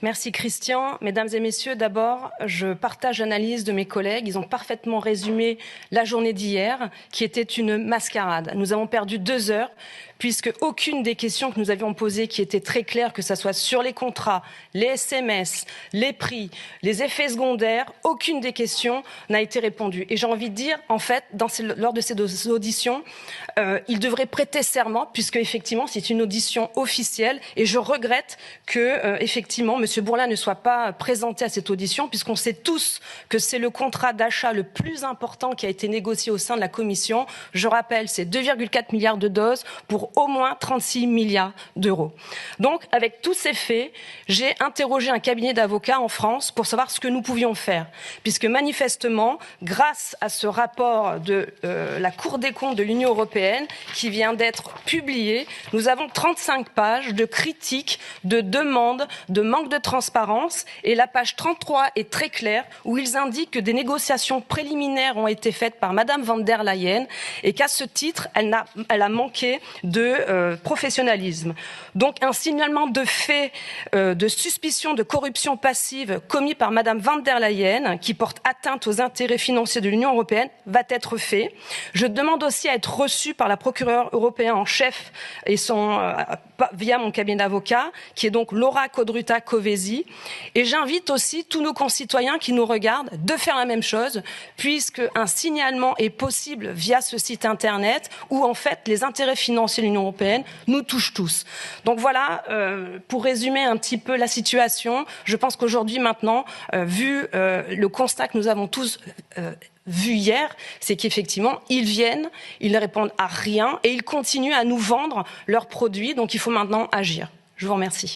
Merci Christian. Mesdames et messieurs, d'abord, je partage l'analyse de mes collègues. Ils ont parfaitement résumé la journée d'hier, qui était une mascarade. Nous avons perdu 2 heures, puisque aucune des questions que nous avions posées, qui étaient très claires, que ce soit sur les contrats, les SMS, les prix, les effets secondaires, aucune des questions n'a été répondue. Et j'ai envie de dire, en fait, lors de ces auditions, il devrait prêter serment, puisque effectivement, c'est une audition officielle. Et je regrette que, effectivement, M. Bourla ne soit pas présenté à cette audition, puisqu'on sait tous que c'est le contrat d'achat le plus important qui a été négocié au sein de la Commission. Je rappelle, c'est 2,4 milliards de doses pour au moins 36 milliards d'euros. Donc, avec tous ces faits, j'ai interrogé un cabinet d'avocats en France pour savoir ce que nous pouvions faire, puisque manifestement, grâce à ce rapport de la Cour des comptes de l'Union européenne qui vient d'être publié, nous avons 35 pages de critiques, de demandes, de manque de transparence, et la page 33 est très claire, où ils indiquent que des négociations préliminaires ont été faites par Madame van der Leyen et qu'à ce titre, elle a manqué de professionnalisme. Donc un signalement de fait de suspicion de corruption passive commis par Madame van der Leyen, qui porte atteinte aux intérêts financiers de l'Union européenne, va être fait. Je demande aussi à être reçue par la procureure européenne en chef et via mon cabinet d'avocats, qui est donc Laura Codruta-Covesi. Et j'invite aussi tous nos concitoyens qui nous regardent de faire la même chose, puisque un signalement est possible via ce site internet où en fait les intérêts financiers de l'Union européenne nous touchent tous. Donc voilà, pour résumer un petit peu la situation, je pense qu'aujourd'hui maintenant, vu le constat que nous avons tous vu hier, c'est qu'effectivement, ils viennent, ils ne répondent à rien et ils continuent à nous vendre leurs produits. Donc il faut maintenant agir. Je vous remercie.